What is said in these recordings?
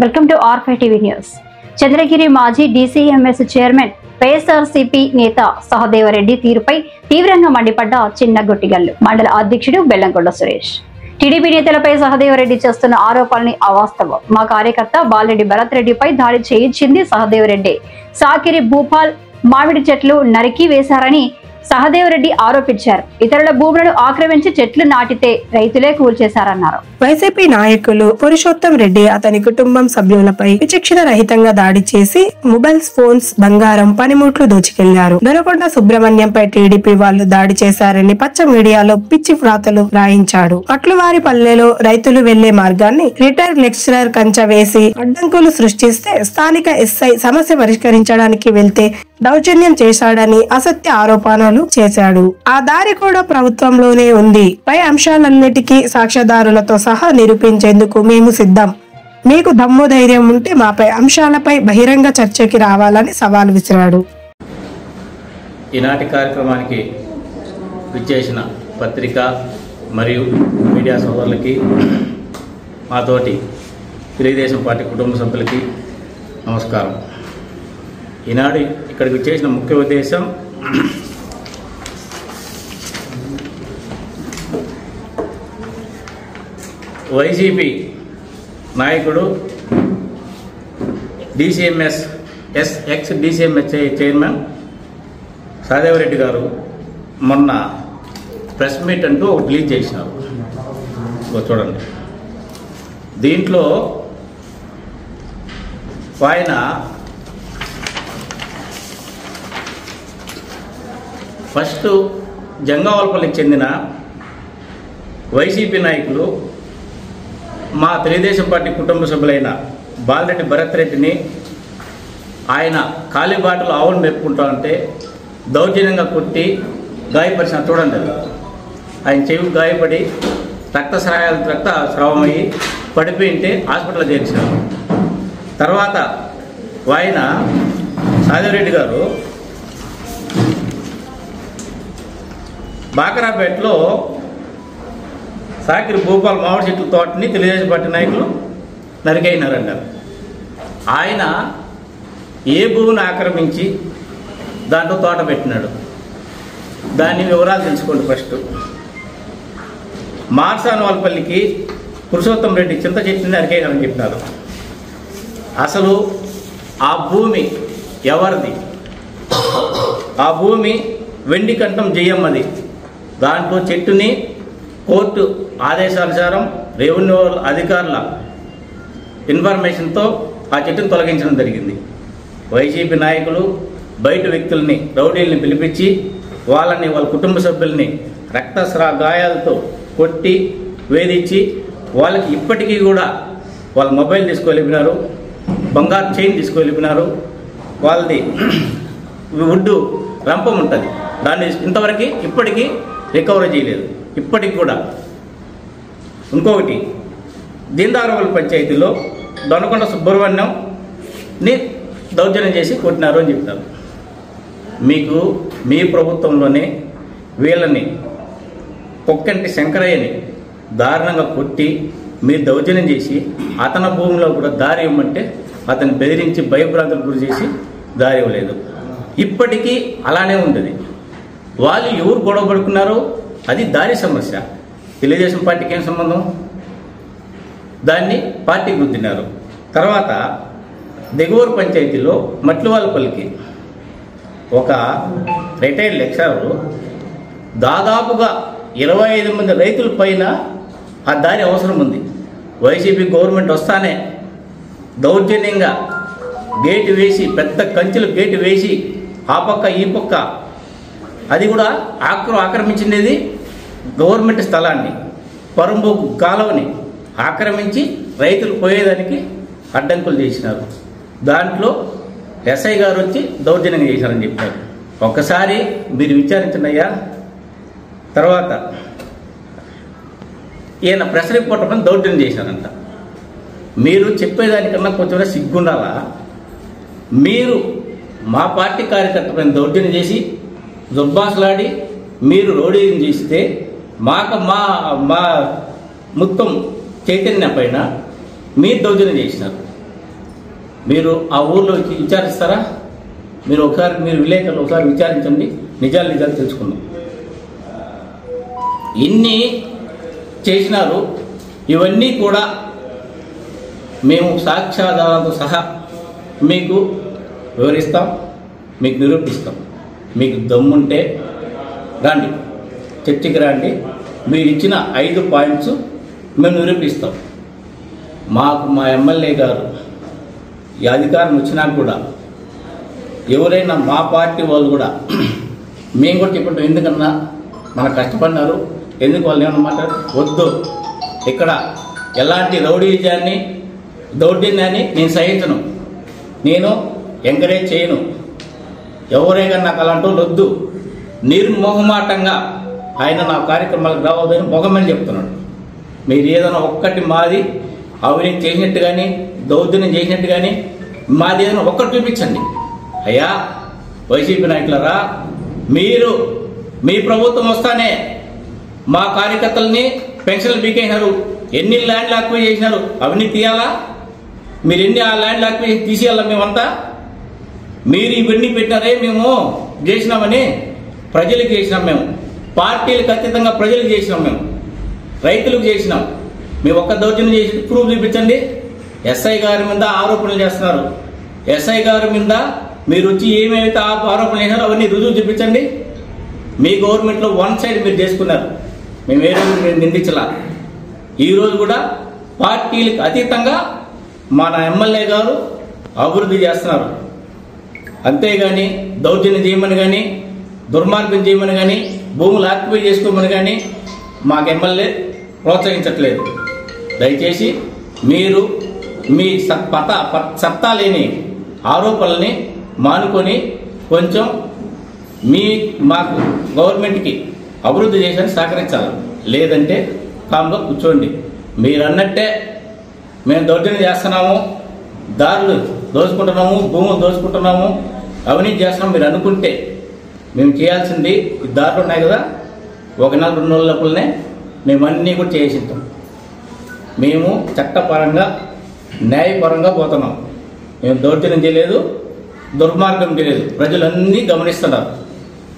Welcome to R5 TV news. Chandragiri మాజీ DCMS chairman YSRCP నేత సహదేవరెడ్డి తీరుపై తీవ్రంగా మండిపడ్డ చిన్నగొట్టిగల్లు మండల అధ్యక్షుడు బెల్లంకొండ సురేష్. టీడీపీ నేతలపై సహదేవరెడ్డి చేస్తున్న ఆరోపణల్ని అవాస్తవం. మా కార్యకర్త బాలరెడ్డి భరత్ రెడ్డిపై దాడి చేయించింది సహదేవరెడ్డి. సాకిరి భూపాల్ మామిడి చెట్లు నరికి వేశారని సహదేవరెడ్డి ఆరోపించారు. ఇతరుల భూములను ఆక్రమించి చెట్లు నాటితే రైతులే కూల్చేశారన్నారు. వైసీపీ నాయకులు పురుషోత్తం రెడ్డి అతని కుటుంబం సభ్యులపై విచక్షణ రహితంగా దాడి చేసి మొబైల్స్, ఫోన్స్, బంగారం, పనిముట్లు దోచుకెళ్లారు. దొనకొండ సుబ్రహ్మణ్యంపై టీడీపీ వాళ్ళు దాడి చేశారని పచ్చ మీడియాలో పిచ్చి వ్రాతలు రాయించాడు. అట్లువారి పల్లెలో రైతులు వెళ్లే మార్గాన్ని రిటైర్డ్ లెక్చరర్ కంచె వేసి అడ్డంకులు సృష్టిస్తే స్థానిక SI సమస్య పరిష్కరించడానికి వెళ్తే దౌర్జన్యం చేశాడని అసత్య ఆరోపణలు చేశాడు. ఆ దారి కూడా ప్రభుత్వంలోనే ఉంది. పై అంశాలన్నిటికీ సాక్ష్యాధారులతో సహా నిరూపించేందుకు మేము సిద్ధం. మీకు దమ్ము ధైర్యం ఉంటే మాపై అంశాలపై బహిరంగ చర్చకి రావాలని సవాల్ విసిరాడు. ఈనాటి కార్యక్రమానికి విచ్చేసిన పత్రిక మరియు మీడియా సోదరులకి, మాతోటి తెలుగుదేశం పార్టీ కుటుంబ సభ్యులకి నమస్కారం. ఈనాడు ఇక్కడికి విచ్చేసిన ముఖ్య ఉద్దేశం వైసీపీ నాయకుడు ఎక్స్ DCMS చైర్మన్ సహదేవరెడ్డి గారు మొన్న ప్రెస్ మీట్ అంటూ ఒకటి రిలీజ్ చేసినారు. చూడండి, దీంట్లో ఆయన ఫస్ట్ జంగావలపల్లికి చెందిన వైసీపీ నాయకులు మా తెలుగుదేశం పార్టీ కుటుంబ సభ్యులైన బాలరెడ్డి భరత్ రెడ్డిని ఆయన కాలిబాటలు ఆవును మెప్పుకుంటా ఉంటే దౌర్జన్యంగా కొట్టి గాయపరిచిన. చూడండి, ఆయన చెవి గాయపడి రక్త స్రావమయ్యి పడిపోయింటే హాస్పిటల్లో చేర్చారు. తర్వాత ఆయన సహదేవరెడ్డి గారు బాకరాపేటలో సాకిరి భూపాల్ మామిడి చెట్ల తోటని తెలుగుదేశం పార్టీ నాయకులు నరికైనారంటారు. ఆయన ఏ భూమిని ఆక్రమించి దాంట్లో తోట పెట్టినాడు, దాని వివరాలు తెలుసుకోండి. ఫస్ట్ మార్సానవాల్పల్లికి పురుషోత్తం రెడ్డి చింత చెట్టుని నరికైనారని చెప్పినారు. అసలు ఆ భూమి ఎవరిది? ఆ భూమి వెండికంఠం జయమ్మది. దాంట్లో చెట్టుని కోర్టు ఆదేశానుసారం రెవెన్యూ అధికారుల ఇన్ఫర్మేషన్తో ఆ చెట్టును తొలగించడం జరిగింది. వైసీపీ నాయకులు బయట వ్యక్తుల్ని, రౌడీల్ని పిలిపించి వాళ్ళ కుటుంబ సభ్యుల్ని గాయాలతో కొట్టి వేధించి వాళ్ళకి ఇప్పటికీ కూడా వాళ్ళ మొబైల్ తీసుకెళ్ళిపోయినారు, బంగారు చైన్ తీసుకెళ్ళిపోయినారు. వాళ్ళది వుడ్డు రంపం ఉంటుంది, దాన్ని ఇంతవరకు ఇప్పటికీ రికవరీ చేయలేదు. ఇప్పటికి కూడా ఇంకొకటి, దీందారవల్లి పంచాయతీలో దొనకొండ సుబ్రహ్మణ్యంని దౌర్జన్యం చేసి కొట్టినారు అని చెప్తారు. మీకు మీ ప్రభుత్వంలోనే వీళ్ళని పొక్కంటి శంకరయ్యని దారుణంగా కొట్టి మీరు దౌర్జన్యం చేసి అతని భూమిలో కూడా దారి ఇవ్వమంటే అతన్ని బెదిరించి భయభ్రాంతులకు గురి చేసి దారి ఇవ్వలేదు. ఇప్పటికీ అలానే ఉంటుంది. వాళ్ళు ఎవరు గొడవ పడుకున్నారో అది దారి సమస్య. తెలుగుదేశం పార్టీకి ఏం సంబంధం? దాన్ని పార్టీకి గుర్తిన్నారు. తర్వాత దిగువూరు పంచాయతీలో మట్లివాళ్ళపల్లికి ఒక రిటైర్డ్ లెక్చరర్ దాదాపుగా 25 మంది రైతుల పైన ఆ దారి అవసరం ఉంది. వైసీపీ గవర్నమెంట్ వస్తానే దౌర్జన్యంగా గేటు వేసి, పెద్ద కంచెలు గేటు వేసి ఆ పక్క ఈ పక్క, అది కూడా ఆక్రమించినది గవర్నమెంట్ స్థలాన్ని, పరంబు కాలువని ఆక్రమించి రైతులు పోయేదానికి అడ్డంకులు చేసినారు. దాంట్లో SI గారు వచ్చి దౌర్జన్యంగా చేశారని చెప్పారు. ఒక్కసారి మీరు విచారించండి అయ్యా. తర్వాత ఈయన ప్రెస్ రిపోర్టర్ పైన దౌర్జన్యం చేశారంట. మీరు చెప్పేదానికన్నా కొంచెం సిగ్గుండాలా? మీరు మా పార్టీ కార్యకర్త పైన దౌర్జన్యం చేసి దుర్భాషలాడి మీరు రోడీని చేస్తే మాకు మా మొత్తం చైతన్య పైన మీరు దౌర్జన్యం చేసినారు. మీరు ఆ ఊర్లో విచారిస్తారా? మీరు విలేకరులు ఒకసారి విచారించండి, నిజాలు తెలుసుకుందాం. ఇన్ని చేసినారు. ఇవన్నీ కూడా మేము సాక్ష్యాధారాలతో సహా మీకు వివరిస్తాం, మీకు నిరూపిస్తాం. మీకు దమ్ముంటే రండి, చర్చకి రండి. మీరు ఇచ్చిన 5 పాయింట్స్ మేము నిరూపిస్తాం. మా ఎమ్మెల్యే గారు ఈ అధికారం వచ్చినా కూడా ఎవరైనా మా పార్టీ వాళ్ళు కూడా మేము కూడా చెప్పంటాం, ఎందుకన్నా మన కష్టపడినారు, ఎందుకు వాళ్ళు ఏమన్నా మాట్లాడారు? వద్దు, ఇక్కడ ఎలాంటి రౌడీజాన్ని దౌర్జన్యాన్ని నేను సహించను, నేను ఎంకరేజ్ చేయను. ఎవరైనా నాకు అలాంటి వాళ్ళు వద్దు. నిర్మోహమాటంగా ఆయన నా కార్యక్రమాలకు రావద్దని మొగమని చెప్తున్నాడు. మీరు ఏదైనా ఒక్కటి మాది అవినీతి చేసినట్టు కానీ దౌర్జన్యం చేసినట్టు కానీ మాది ఏదైనా ఒక్కటి చూపించండి. అయ్యా వైసీపీ నాయకులరా, మీరు మీ ప్రభుత్వం వస్తానే మా కార్యకర్తలని పెన్షన్లు బీకేసినారు, ఎన్ని ల్యాండ్లు ఆక్యుపై చేసినారు, అవన్నీ తీయాలా? మీరు ఎన్ని ఆ ల్యాండ్లు ఆక్యుపై తీసేయాలా? మేమంతా మీరు ఇవన్నీ పెట్టినారే, మేము చేసినామని ప్రజలకు చేసినాం, మేము పార్టీలకు అతీతంగా ప్రజలకు చేసినాం, మేము రైతులకు చేసినాం. మేము ఒక్క దౌర్జన్యం చేసి ప్రూఫ్ చూపించండి. ఎస్ఐ గారి మీద ఆరోపణలు చేస్తున్నారు. ఎస్ఐ గారి మీద మీరు వచ్చి ఏమేమైతే ఆరోపణలు చేసినారో అవన్నీ రుజువు చూపించండి. మీ గవర్నమెంట్లో వన్ సైడ్ మీరు చేసుకున్నారు, మేము ఏ రోజు మీరు నిందించలా. ఈరోజు కూడా పార్టీలకు అతీతంగా మన ఎమ్మెల్యే గారు అభివృద్ధి చేస్తున్నారు. అంతేగాని దౌర్జన్యం చేయమని కానీ దుర్మార్గం చేయమని కానీ భూములు ఆక్యుపై చేసుకోమని కానీ మాకు ఎమ్మెల్యే ప్రోత్సహించట్లేదు. దయచేసి మీరు మీ సత్తా లేని ఆరోపణల్ని మానుకొని కొంచెం మాకు గవర్నమెంట్కి అభివృద్ధి చేసేది సహకరించాలి. లేదంటే కామ్గా కూర్చోండి. మీరు అన్నట్టే మేము దౌర్జన్యం చేస్తున్నాము, దారులు దోచుకుంటున్నాము, భూములు దోచుకుంటున్నాము, అవినీతి చేస్తున్నాము మీరు అనుకుంటే మేము చేయాల్సింది ఈ దారులు ఉన్నాయి కదా, 1 నెల 2 నెలల లోపలనే మేము అన్నీ కూడా చేసిద్దాం. మేము చట్టపరంగా న్యాయపరంగా పోతున్నాం. మేము దౌర్జన్యం చేయలేదు, దుర్మార్గం చేయలేదు. ప్రజలన్నీ గమనిస్తున్నారు.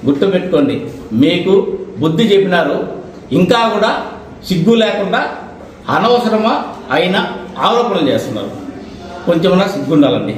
గుర్తుపెట్టుకోండి, మీకు బుద్ధి చెప్పినారు, ఇంకా కూడా సిగ్గు లేకుండా అనవసరమా అయిన ఆరోపణలు చేస్తున్నారు. కొంచెమన్నా సిగ్గుండాలండి.